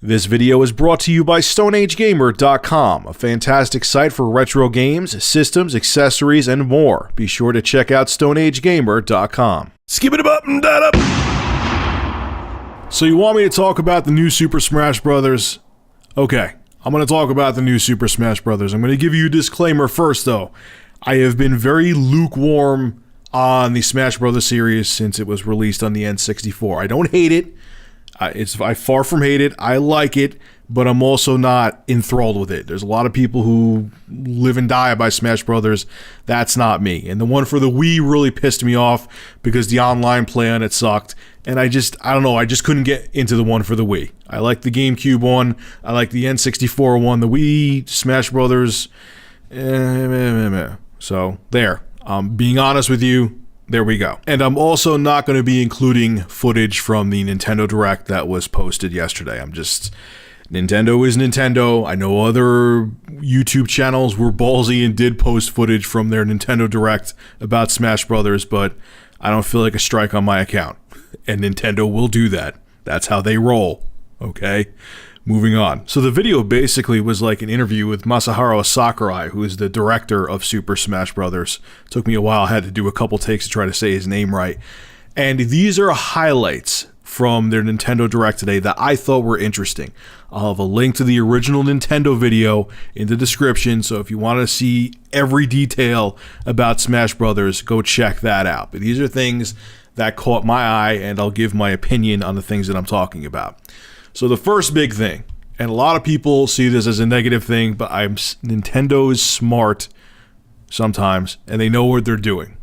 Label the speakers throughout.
Speaker 1: This video is brought to you by StoneAgeGamer.com, a fantastic site for retro games, systems, accessories, and more. Be sure to check out StoneAgeGamer.com. Skip it up and that up. So you want me to talk about the new Super Smash Bros.? Okay, I'm going to talk about the new Super Smash Bros. I'm going to give you a disclaimer first, though. I have been very lukewarm on the Smash Bros. Series since it was released on the N64. I don't hate it. I far from hate it. I like it, but I'm also not enthralled with it. There's a lot of people who live and die by Smash Brothers. That's not me. And the one for the Wii really pissed me off because the online play on it sucked. And I don't know, I just couldn't get into the one for the Wii. I like the GameCube one. I like the N64 one. The Wii, Smash Brothers, So, there. Being honest with you, there we go. And I'm also not going to be including footage from the Nintendo Direct that was posted yesterday. Nintendo is Nintendo. I know other YouTube channels were ballsy and did post footage from their Nintendo Direct about Smash Brothers, but I don't feel like a strike on my account. And Nintendo will do that. That's how they roll. Okay? Moving on. So the video basically was like an interview with Masahiro Sakurai, who is the director of Super Smash Bros. Took me a while. I had to do a couple takes to try to say his name right. And these are highlights from their Nintendo Direct today that I thought were interesting. I'll have a link to the original Nintendo video in the description, so if you want to see every detail about Smash Bros., go check that out. But these are things that caught my eye, and I'll give my opinion on the things that I'm talking about. So the first big thing, and a lot of people see this as a negative thing, but Nintendo is smart sometimes, and they know what they're doing.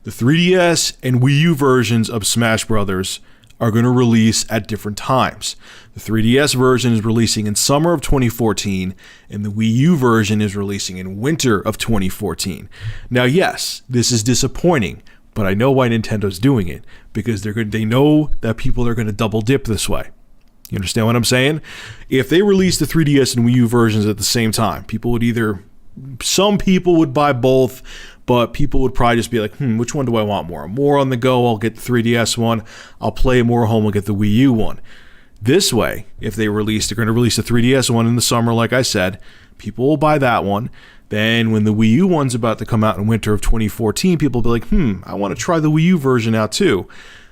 Speaker 1: The 3DS and Wii U versions of Smash Bros. Are going to release at different times. The 3DS version is releasing in summer of 2014, and the Wii U version is releasing in winter of 2014. Now, yes, this is disappointing, but I know why Nintendo's doing it, because they know that people are going to double dip this way. You understand what I'm saying? If they release the 3DS and Wii U versions at the same time, some people would buy both, but people would probably just be like, which one do I want more? More on the go, I'll get the 3DS one. I'll play more at home, I'll get the Wii U one. This way, if they're going to release the 3DS one in the summer, like I said, people will buy that one. Then when the Wii U one's about to come out in winter of 2014, people will be like, I want to try the Wii U version out too.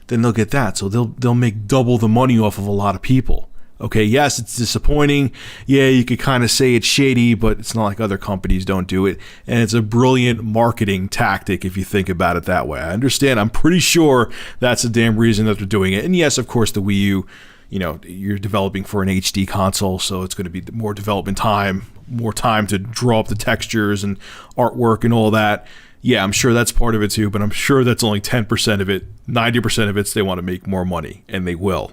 Speaker 1: Then they'll get that. So they'll make double the money off of a lot of people. Okay, yes, it's disappointing. Yeah, you could kind of say it's shady, but it's not like other companies don't do it. And it's a brilliant marketing tactic if you think about it that way. I understand. I'm pretty sure that's the damn reason that they're doing it. And yes, of course, the Wii U, you're developing for an HD console, so it's going to be more development time, more time to draw up the textures and artwork and all that. Yeah, I'm sure that's part of it too, but I'm sure that's only 10% of it. 90% of it's they want to make more money, and they will.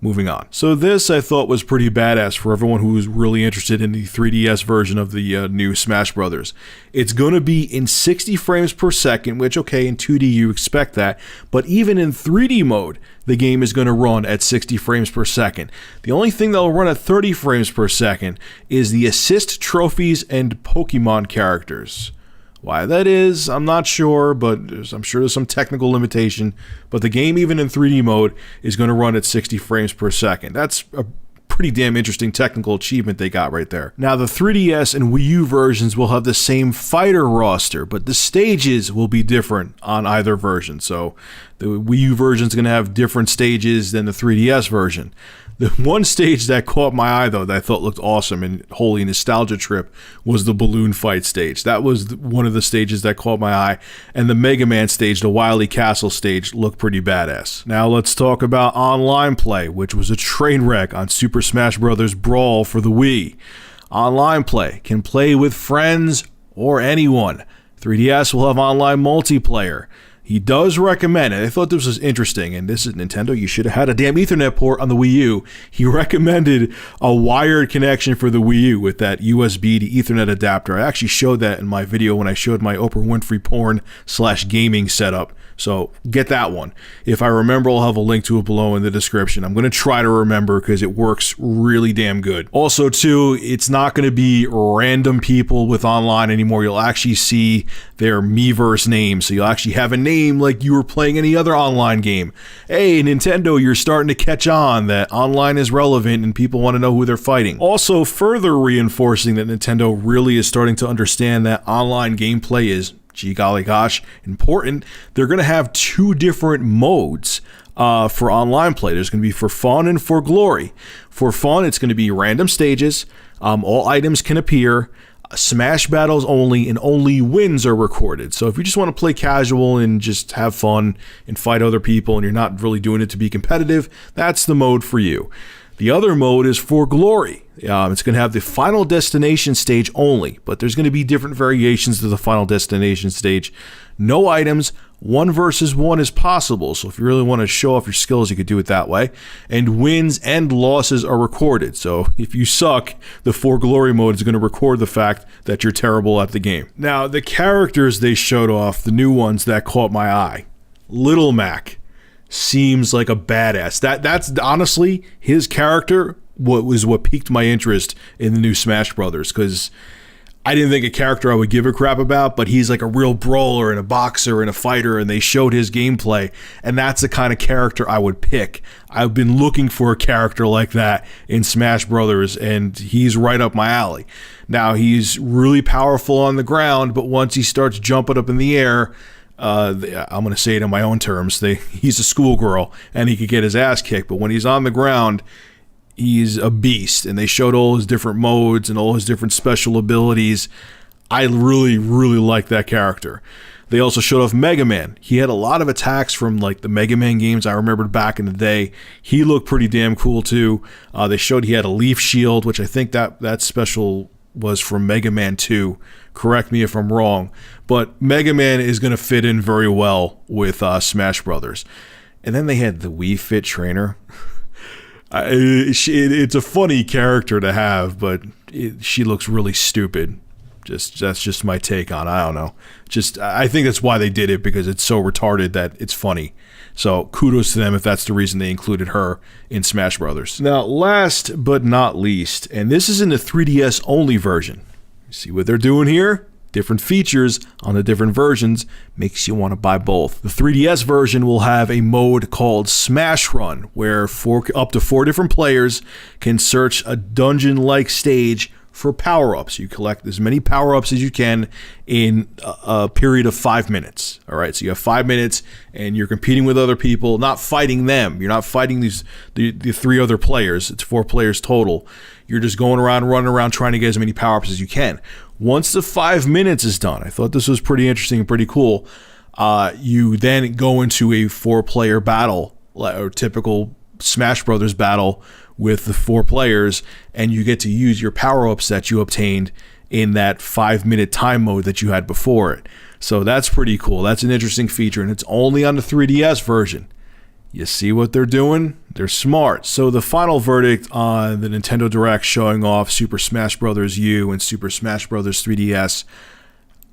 Speaker 1: Moving on. So this I thought was pretty badass for everyone who's really interested in the 3DS version of the new Smash Brothers. It's going to be in 60 frames per second, which, okay, in 2D you expect that, but even in 3D mode, the game is going to run at 60 frames per second. The only thing that will run at 30 frames per second is the assist trophies and Pokemon characters. Why that is, I'm not sure, but I'm sure there's some technical limitation. But the game, even in 3D mode, is going to run at 60 frames per second. That's a pretty damn interesting technical achievement they got right there. Now, the 3DS and Wii U versions will have the same fighter roster, but the stages will be different on either version. So the Wii U version is going to have different stages than the 3DS version. The one stage that caught my eye, though, that I thought looked awesome and holy nostalgia trip was the balloon fight stage. That was one of the stages that caught my eye. And the Mega Man stage, the Wily Castle stage, looked pretty badass. Now let's talk about online play, which was a train wreck on Super Smash Bros. Brawl for the Wii. Online play can play with friends or anyone. 3DS will have online multiplayer. He does recommend it. I thought this was interesting, and this is Nintendo. You should have had a damn Ethernet port on the Wii U. He recommended a wired connection for the Wii U with that USB to Ethernet adapter. I actually showed that in my video when I showed my Oprah Winfrey porn/gaming setup. So get that one. If I remember, I'll have a link to it below in the description. I'm going to try to remember because it works really damn good. Also, too, it's not going to be random people with online anymore. You'll actually see their Miiverse names. So you'll actually have a name like you were playing any other online game. Hey, Nintendo, you're starting to catch on that online is relevant and people want to know who they're fighting. Also, further reinforcing that Nintendo really is starting to understand that online gameplay is, gee golly gosh, important. They're going to have 2 different modes for online play. There's going to be for fun and for glory. For fun, it's going to be random stages. All items can appear. Smash battles only, and only wins are recorded. So if you just want to play casual and just have fun and fight other people and you're not really doing it to be competitive, that's the mode for you. The other mode is for glory. It's going to have the Final Destination stage only, but there's going to be different variations to the Final Destination stage. No items, 1 versus 1 is possible, so if you really want to show off your skills, you could do it that way. And wins and losses are recorded, so if you suck, the For Glory mode is going to record the fact that you're terrible at the game. Now, the characters they showed off, the new ones that caught my eye. Little Mac seems like a badass. That's honestly his character. What piqued my interest in the new Smash Brothers, because I didn't think a character I would give a crap about, but he's like a real brawler and a boxer and a fighter, and they showed his gameplay, and that's the kind of character I would pick. I've been looking for a character like that in Smash Brothers, and he's right up my alley. Now, he's really powerful on the ground, but once he starts jumping up in the air, I'm going to say it in my own terms, he's a schoolgirl, and he could get his ass kicked, but when he's on the ground, he's a beast. And they showed all his different modes and all his different special abilities. I really, really like that character. They also showed off Mega Man. He had a lot of attacks from like the Mega Man games I remembered back in the day. He looked pretty damn cool too. They showed he had a leaf shield, which I think that special was from Mega Man 2. Correct me if I'm wrong. But Mega Man is going to fit in very well with Smash Brothers. And then they had the Wii Fit trainer. It's a funny character to have, but she looks really stupid. That's just my take on it. I don't know. I think that's why they did it, because it's so retarded that it's funny. So kudos to them if that's the reason they included her in Smash Brothers. Now, last but not least, and this is in the 3DS only version. See what they're doing here? Different features on the different versions makes you want to buy both. The 3DS version will have a mode called Smash Run, where up to 4 different players can search a dungeon-like stage for power-ups. You collect as many power-ups as you can in a period of 5 minutes. All right, so you have 5 minutes, and you're competing with other people, not fighting them. You're not fighting the 3 other players. It's 4 players total. You're just going around, running around, trying to get as many power-ups as you can. Once the 5 minutes is done, I thought this was pretty interesting and pretty cool. You then go into a 4-player battle, or typical Smash Brothers battle with the 4 players, and you get to use your power-ups that you obtained in that 5-minute time mode that you had before it. So that's pretty cool. That's an interesting feature, and it's only on the 3DS version. You see what they're doing? They're smart. So the final verdict on the Nintendo Direct showing off Super Smash Bros. U and Super Smash Bros. 3DS,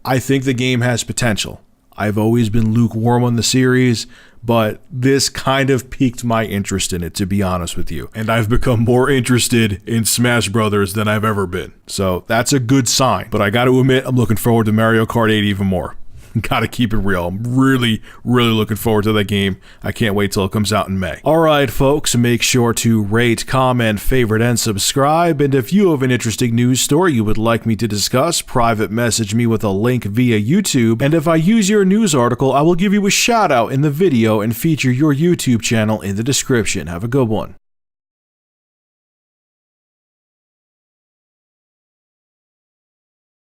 Speaker 1: I think the game has potential. I've always been lukewarm on the series, but this kind of piqued my interest in it, to be honest with you. And I've become more interested in Smash Brothers than I've ever been. So that's a good sign. But I got to admit, I'm looking forward to Mario Kart 8 even more. Gotta keep it real. I'm really, really looking forward to that game. I can't wait till it comes out in May. Alright, folks, make sure to rate, comment, favorite, and subscribe. And if you have an interesting news story you would like me to discuss, private message me with a link via YouTube. And if I use your news article, I will give you a shout out in the video and feature your YouTube channel in the description. Have a good one.